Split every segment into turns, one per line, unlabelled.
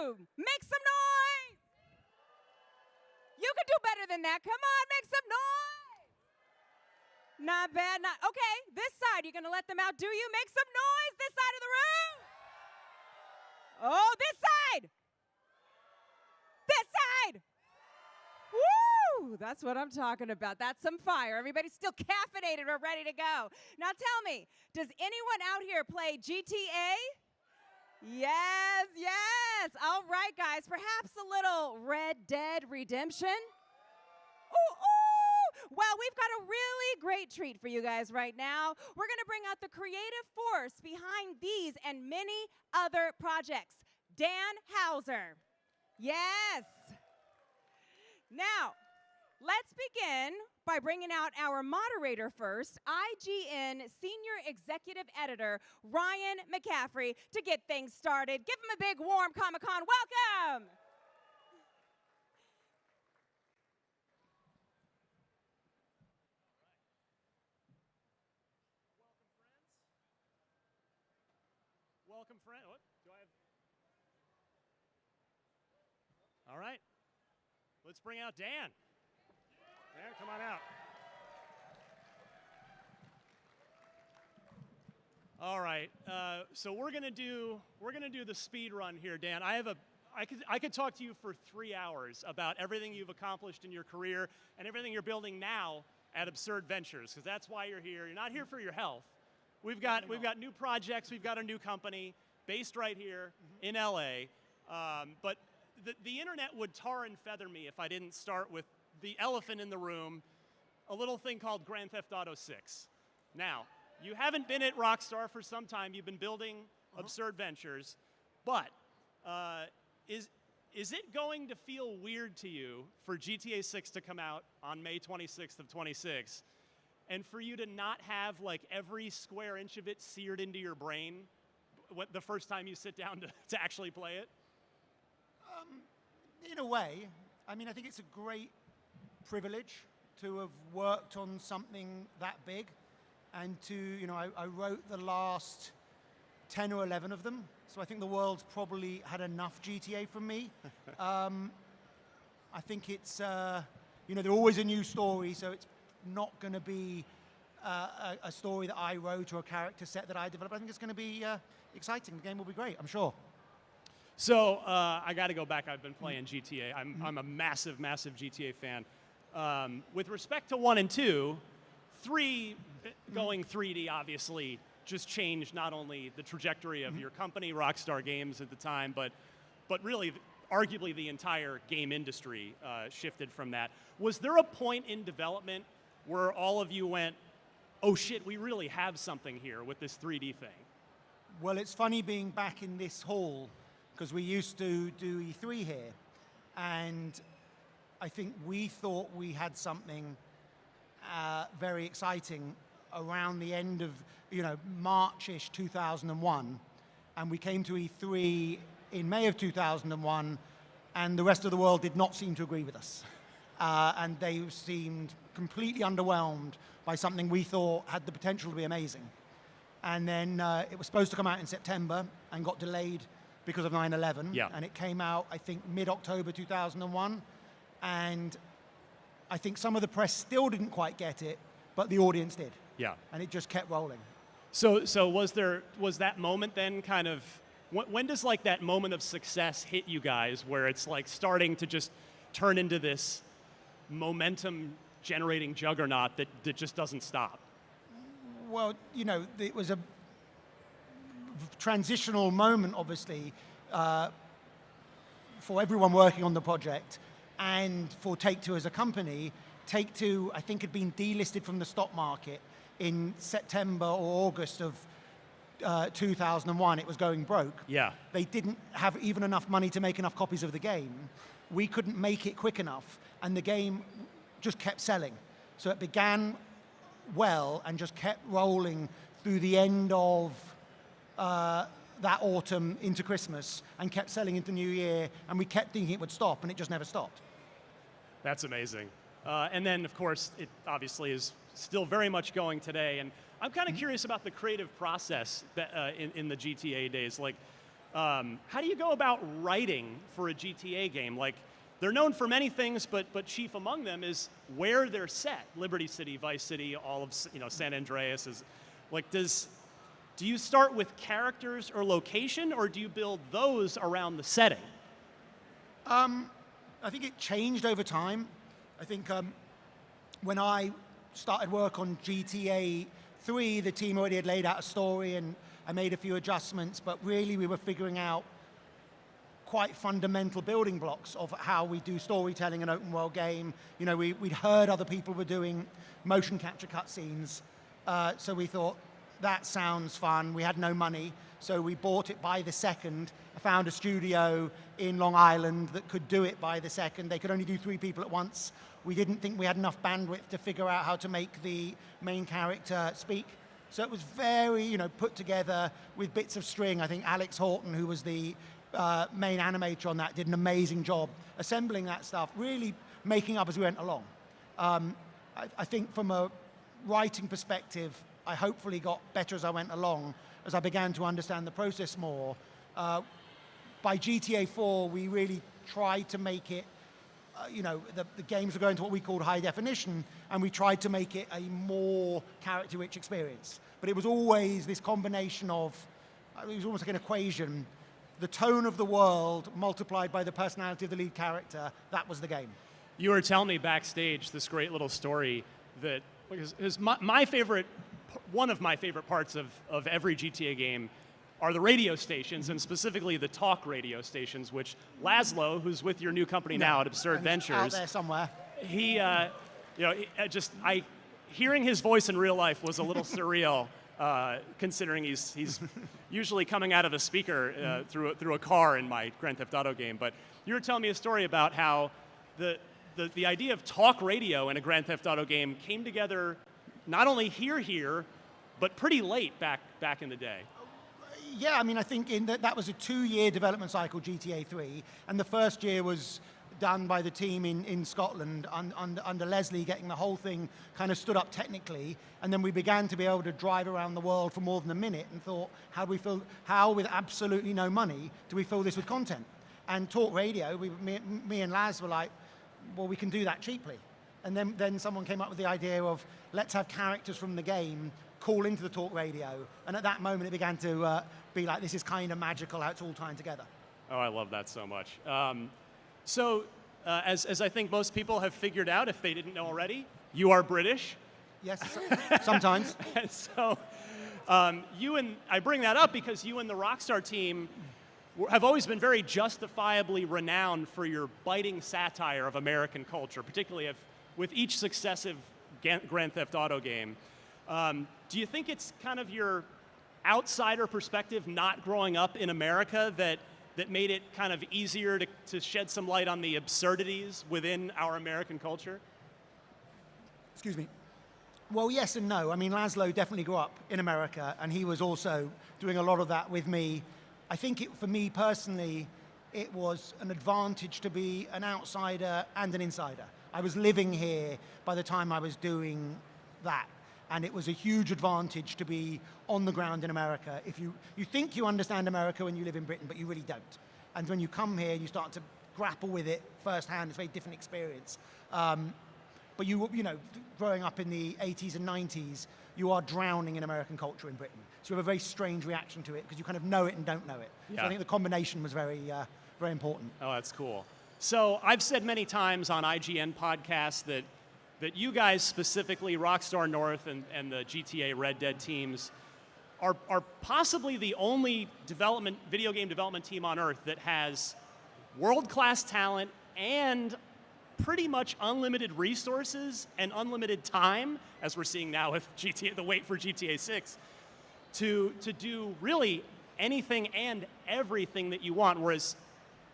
room? Make some noise. You can do better than that. Come on, make some noise. Not bad. Okay, this side, you're going to let them outdo you? Make some noise this side of the room. Oh, this side. This side. Woo! That's what I'm talking about. That's some fire. Everybody's still caffeinated or ready to go. Now tell me, does anyone out here play GTA? Yes, yes. All right, guys. Perhaps a little Red Dead Redemption? Ooh, ooh. Well, we've got a really great treat for you guys right now. We're going to bring out the creative force behind these and many other projects. Dan Hauser. Yes. Now, let's begin by bringing out our moderator first, IGN Senior Executive Editor, Ryan McCaffrey, to get things started. Give him a big, warm Comic-Con welcome.
Welcome, friends. What? Do I have? All right. Let's bring out Dan. Dan, come on out. All right. So we're gonna do the speed run here, Dan. I could talk to you for 3 hours about everything you've accomplished in your career and everything you're building now at Absurd Ventures, because that's why you're here. You're not here for your health. We've got new projects. We've got a new company based right here in LA. But the internet would tar and feather me if I didn't start with the elephant in the room, a little thing called Grand Theft Auto 6. Now, you haven't been at Rockstar for some time. You've been building Absurd Ventures. But is it going to feel weird to you for GTA 6 to come out on May 26th of 26 and for you to not have like every square inch of it seared into your brain the first time you sit down to actually play it?
In a way. I mean, I think it's a great privilege to have worked on something that big and to, I wrote the last 10 or 11 of them, so I think the world's probably had enough GTA from me. I think it's, they're always a new story, so it's not going to be a story that I wrote or a character set that I developed. I think it's going to be exciting. The game will be great, I'm sure.
So I got to go back. I've been playing GTA. I'm a massive, massive GTA fan. With respect to 1 and 2, 3 going 3D obviously just changed not only the trajectory of your company, Rockstar Games at the time, but really, arguably the entire game industry shifted from that. Was there a point in development where all of you went, oh shit, we really have something here with this 3D thing?
Well, it's funny being back in this hall, because we used to do E3 here, and I think we thought we had something very exciting around the end of, March-ish 2001, and we came to E3 in May of 2001, and the rest of the world did not seem to agree with us. And they seemed completely underwhelmed by something we thought had the potential to be amazing. And then it was supposed to come out in September and got delayed because of 9/11, and it came out, I think, mid-October 2001, and I think some of the press still didn't quite get it, but the audience did.
Yeah.
And it just kept rolling.
So was that moment then kind of, when does like that moment of success hit you guys where it's like starting to just turn into this momentum generating juggernaut that just doesn't stop?
Well, it was a transitional moment, obviously, for everyone working on the project and for Take-Two as a company. Take-Two, I think, had been delisted from the stock market in September or August of 2001. It was going broke.
Yeah.
They didn't have even enough money to make enough copies of the game. We couldn't make it quick enough, and the game just kept selling. So it began well and just kept rolling through the end of that autumn into Christmas and kept selling into New Year, and we kept thinking it would stop, and it just never stopped.
That's amazing. And then, of course, it obviously is still very much going today. And I'm kind of curious about the creative process that, in the GTA days. Like, How do you go about writing for a GTA game? Like, they're known for many things, but chief among them is where they're set. Liberty City, Vice City, all of San Andreas is like. Do you start with characters or location, or do you build those around the setting?
I think it changed over time. I think when I started work on GTA 3, the team already had laid out a story, and I made a few adjustments, but really we were figuring out quite fundamental building blocks of how we do storytelling in an open world game. You know, we'd heard other people were doing motion capture cutscenes, so we thought, that sounds fun. We had no money, so we bought it by the second. I found a studio in Long Island that could do it by the second. They could only do 3 people at once. We didn't think we had enough bandwidth to figure out how to make the main character speak. So it was very, put together with bits of string. I think Alex Horton, who was the main animator on that, did an amazing job assembling that stuff, really making up as we went along. I think from a writing perspective, I hopefully got better as I went along, as I began to understand the process more. By GTA 4, we really tried to make it, the games were going to what we called high definition, and we tried to make it a more character-rich experience. But it was always this combination of, it was almost like an equation, the tone of the world multiplied by the personality of the lead character. That was the game.
You were telling me backstage this great little story that is my favorite. One of my favorite parts of every GTA game are the radio stations, and specifically the talk radio stations, which Laszlo, who's with your new company now at Absurd Ventures,
out there somewhere.
Hearing his voice in real life was a little surreal, considering he's usually coming out of a speaker through a car in my Grand Theft Auto game. But you were telling me a story about how the idea of talk radio in a Grand Theft Auto game came together not only here, but pretty late back in the day.
Yeah, I mean, I think that was a 2-year development cycle, GTA 3, and the first year was done by the team in Scotland under Leslie, getting the whole thing kind of stood up technically, and then we began to be able to drive around the world for more than a minute and thought, how with absolutely no money do we fill this with content? And talk radio, me and Laz were like, well, we can do that cheaply. And then someone came up with the idea of, let's have characters from the game call into the talk radio. And at that moment, it began to be like, this is kind of magical how it's all tying together.
Oh, I love that so much. As I think most people have figured out, if they didn't know already, you are British.
Yes, sometimes.
And so I bring that up because you and the Rockstar team have always been very justifiably renowned for your biting satire of American culture, particularly with each successive Grand Theft Auto game. Do you think it's kind of your outsider perspective, not growing up in America, that made it kind of easier to shed some light on the absurdities within our American culture?
Excuse me. Well, yes and no. I mean, Laszlo definitely grew up in America, and he was also doing a lot of that with me. I think for me personally, it was an advantage to be an outsider and an insider. I was living here by the time I was doing that. And it was a huge advantage to be on the ground in America. If you think you understand America when you live in Britain, but you really don't. And when you come here, you start to grapple with it firsthand. It's a very different experience. But growing up in the 80s and 90s, you are drowning in American culture in Britain. So you have a very strange reaction to it because you kind of know it and don't know it. Yeah. So I think the combination was very, very important.
Oh, that's cool. So I've said many times on IGN podcasts that you guys, specifically Rockstar North and the GTA Red Dead teams, are possibly the only video game development team on Earth that has world-class talent and pretty much unlimited resources and unlimited time, as we're seeing now with the wait for GTA 6, to do really anything and everything that you want, whereas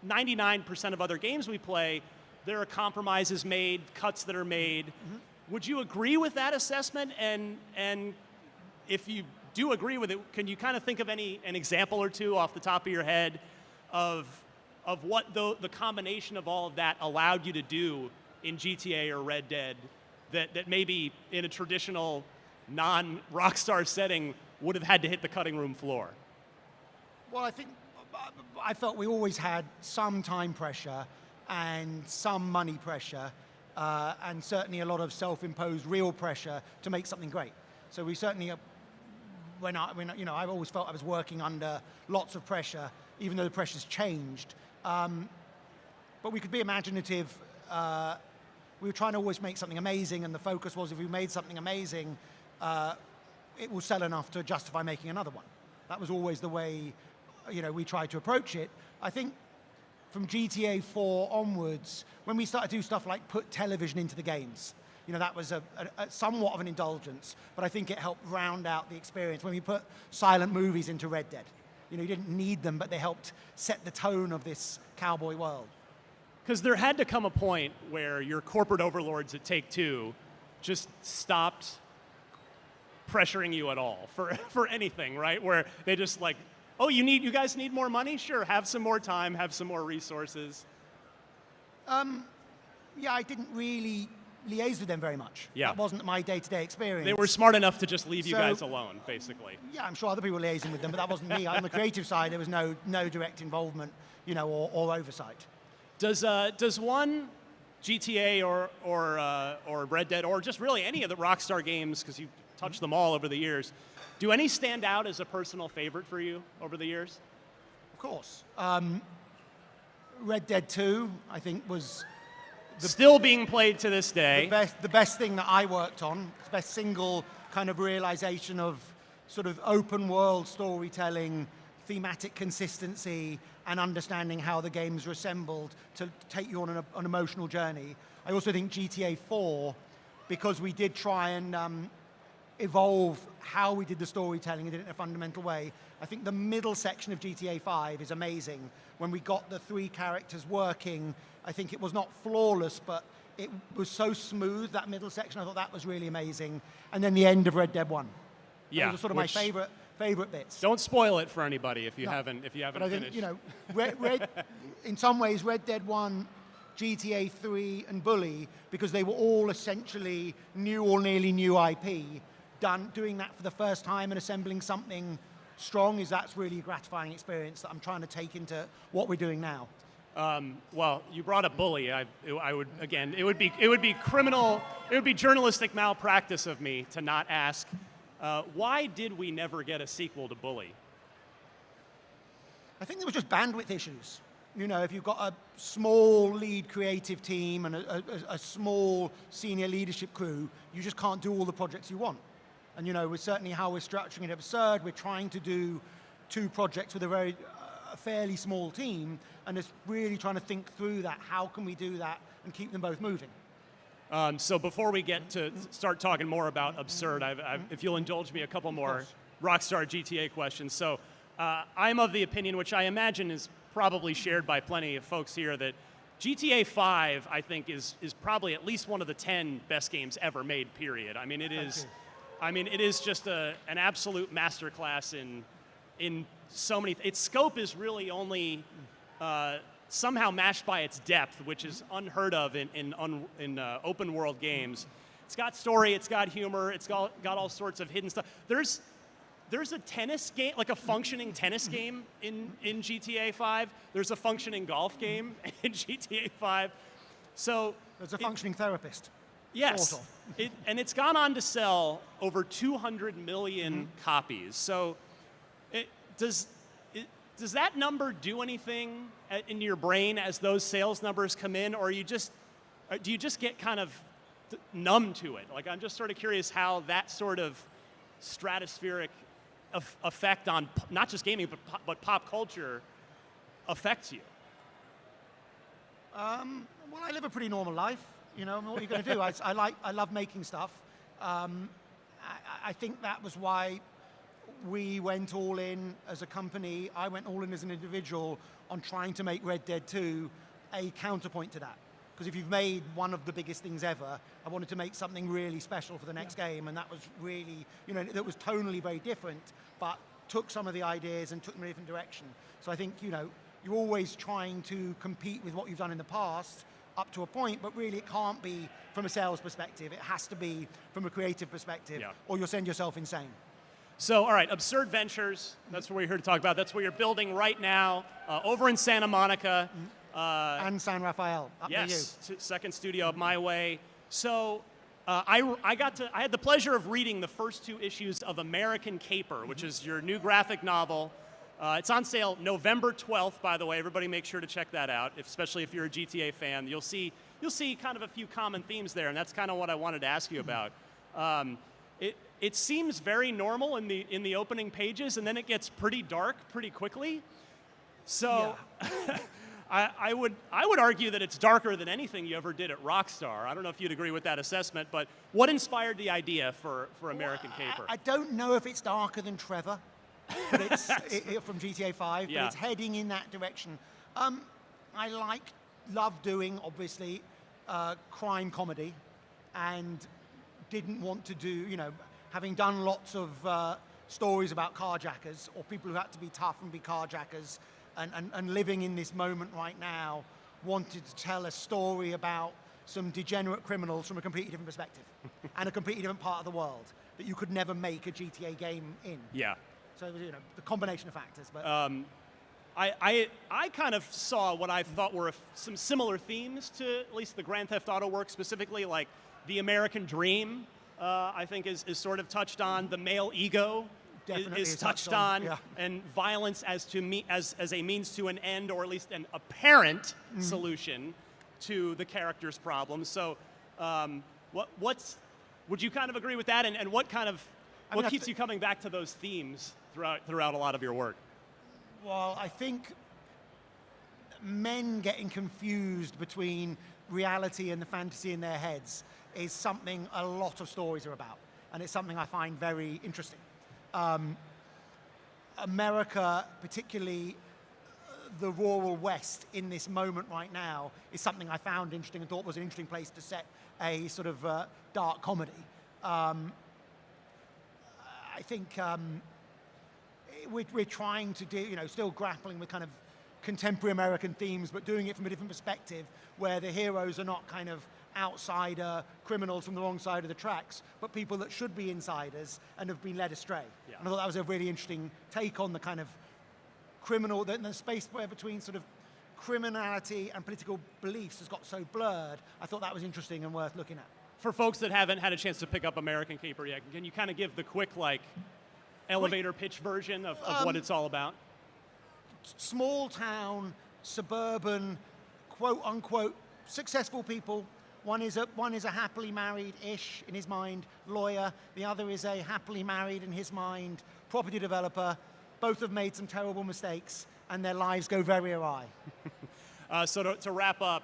99% of other games we play, there are compromises made, cuts that are made. Mm-hmm. Would you agree with that assessment? And if you do agree with it, can you kind of think of an example or two off the top of your head of what the combination of all of that allowed you to do in GTA or Red Dead that maybe in a traditional non-Rockstar setting would have had to hit the cutting room floor?
Well, I think I felt we always had some time pressure and some money pressure, and certainly a lot of self-imposed real pressure to make something great. So we certainly, I've always felt I was working under lots of pressure, even though the pressure's changed. But we could be imaginative. We were trying to always make something amazing, and the focus was if we made something amazing, it will sell enough to justify making another one. That was always the way, we tried to approach it. I think from GTA 4 onwards, when we started to do stuff like put television into the games, that was a somewhat of an indulgence, but I think it helped round out the experience. When we put silent movies into Red Dead, you didn't need them, but they helped set the tone of this cowboy world.
Because there had to come a point where your corporate overlords at Take-Two just stopped pressuring you at all for anything, right? Where they just like, oh, you guys need more money? Sure, have some more time, have some more resources.
Yeah, I didn't really liaise with them very much.
Yeah.
That wasn't my day-to-day experience.
They were smart enough to just leave you guys alone, basically.
Yeah, I'm sure other people were liaising with them, but that wasn't me. On the creative side, there was no direct involvement, or oversight.
Does one GTA or Red Dead, or just really any of the Rockstar games, because you've touched them all over the years, do any stand out as a personal favorite for you over the years?
Of course. Red Dead 2, I think, was
still being played to this day.
The best thing that I worked on, the best single kind of realization of sort of open world storytelling, thematic consistency, and understanding how the games were assembled to take you on an emotional journey. I also think GTA 4, because we did try and evolve how we did the storytelling and did it in a fundamental way, I think the middle section of GTA 5 is amazing. When we got the three characters working, I think it was not flawless, but it was so smooth, that middle section. I thought that was really amazing. And then the end of Red Dead 1.
Yeah,
those are sort of my favorite bits.
Don't spoil it for anybody if you haven't
but I
finished.
think, in some ways, Red Dead 1, GTA 3, and Bully, because they were all essentially new or nearly new IP, doing that for the first time and assembling something strong, that's really a gratifying experience that I'm trying to take into what we're doing now.
Well, you brought up Bully. It would be journalistic malpractice of me to not ask, why did we never get a sequel to Bully?
I think there was just bandwidth issues. If you've got a small lead creative team and a small senior leadership crew, you just can't do all the projects you want. And with certainly how we're structuring it absurd, we're trying to do 2 projects with a fairly small team, and it's really trying to think through that. How can we do that and keep them both moving?
So before we get to start talking more about absurd, if you'll indulge me a couple more Rockstar GTA questions. So I'm of the opinion, which I imagine is probably shared by plenty of folks here, that GTA 5, I think, is probably at least one of the 10 best games ever made, period. It is just an absolute masterclass in so many. Its scope is really only somehow matched by its depth, which is unheard of in open world games. It's got story, it's got humor, it's got all sorts of hidden stuff. There's a tennis game, like a functioning tennis game in GTA 5. There's a functioning golf game in GTA 5. So
there's a functioning therapist.
Yes, and it's gone on to sell over 200 million copies. So does that number do anything in your brain as those sales numbers come in, or do you just get kind of numb to it? Like, I'm just sort of curious how that sort of stratospheric effect on not just gaming but pop culture affects you.
Well, I live a pretty normal life. What are you going to do? I love making stuff. I think that was why we went all in as a company. I went all in as an individual on trying to make Red Dead 2 a counterpoint to that. Because if you've made one of the biggest things ever, I wanted to make something really special for the next game, and that was really, that was tonally very different, but took some of the ideas and took them in a different direction. So I think, you're always trying to compete with what you've done in the past up to a point, but really it can't be from a sales perspective. It has to be from a creative perspective, or you'll send yourself insane.
So, all right, Absurd Ventures, that's what we're here to talk about. That's what you're building right now over in Santa Monica.
And San Rafael, up near you.
Yes, second studio up my way. So I had the pleasure of reading the first 2 issues of American Caper, which is your new graphic novel. It's on sale November 12th, by the way. Everybody make sure to check that out, especially if you're a GTA fan. You'll see kind of a few common themes there, and that's kind of what I wanted to ask you about. It seems very normal in the opening pages, and then it gets pretty dark pretty quickly. So
Yeah.
I would argue that it's darker than anything you ever did at Rockstar. I don't know if you'd agree with that assessment, but what inspired the idea for American Caper?
I don't know if it's darker than Trevor, but it's from GTA 5,
Yeah.
but it's heading in that direction. I love doing, obviously, crime comedy, and didn't want to do, having done lots of stories about carjackers, or people who had to be tough and be carjackers, and living in this moment right now, wanted to tell a story about some degenerate criminals from a completely different perspective and a completely different part of the world that you could never make a GTA game in.
Yeah.
So, the combination of factors. But
I kind of saw what I thought were some similar themes to at least the Grand Theft Auto work, specifically like the American dream, I think is sort of touched on. The male ego
Definitely
is
is
touched
touched
on,
on, yeah.
and violence as a means to an end, or at least an apparent solution to the character's problems. So, would you kind of agree with that? And what kind of what keeps you coming back to those themes throughout a lot of your work?
Well, I think men getting confused between reality and the fantasy in their heads is something a lot of stories are about, and it's something I find very interesting. America, particularly the rural West in this moment right now, is something I found interesting and thought was an interesting place to set a sort of dark comedy. I think we're trying to do, still grappling with kind of contemporary American themes, but doing it from a different perspective, where the heroes are not kind of outsider criminals from the wrong side of the tracks, but people that should be insiders and have been led astray.
Yeah.
And I thought that was a really interesting take on the kind of criminal, the space where between sort of criminality and political beliefs has got so blurred. I thought that was interesting and worth looking at.
For folks that haven't had a chance to pick up American Caper yet, can you kind of give the quick, elevator pitch version of what it's all about?
Small town, suburban, quote unquote, successful people. One is a happily married-ish, in his mind, lawyer. The other is a happily married, in his mind, property developer. Both have made some terrible mistakes, and their lives go very awry.
So to wrap up,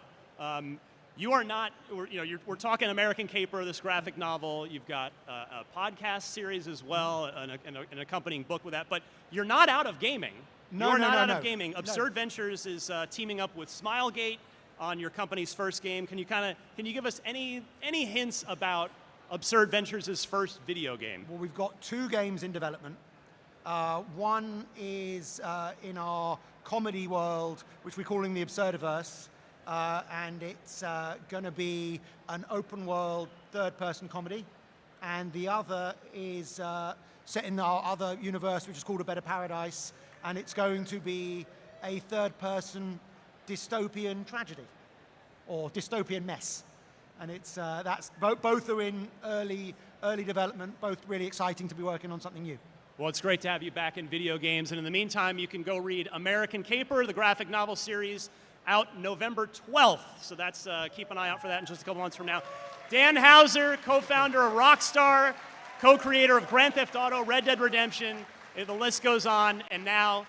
you are not, we're talking American Caper, this graphic novel. You've got a podcast series as well, an accompanying book with that. But you're not out of gaming. You're not out of gaming. Absurd Ventures is teaming up with Smilegate on your company's first game. Can you give us any hints about Absurd Ventures' first video game?
Well, we've got 2 games in development. One is in our comedy world, which we're calling the Absurdiverse, and it's going to be an open world third-person comedy. And the other is set in our other universe, which is called A Better Paradise, and it's going to be a third-person dystopian tragedy or dystopian mess. And it's both are in early development, both really exciting to be working on something new.
Well, it's great to have you back in video games, and in the meantime, you can go read American Caper, the graphic novel series, out November 12th. So that's keep an eye out for that in just a couple months from now. Dan Houser, co-founder of Rockstar, co-creator of Grand Theft Auto, Red Dead Redemption. The list goes on, and now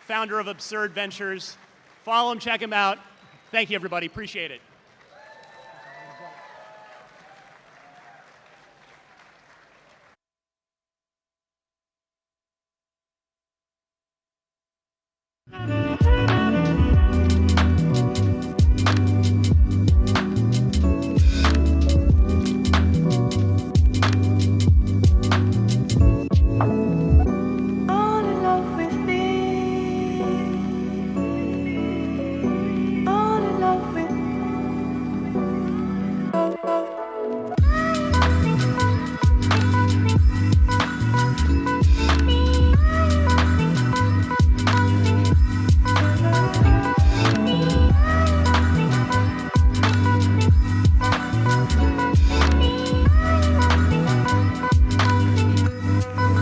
founder of Absurd Ventures. Follow him, check him out. Thank you, everybody. Appreciate it.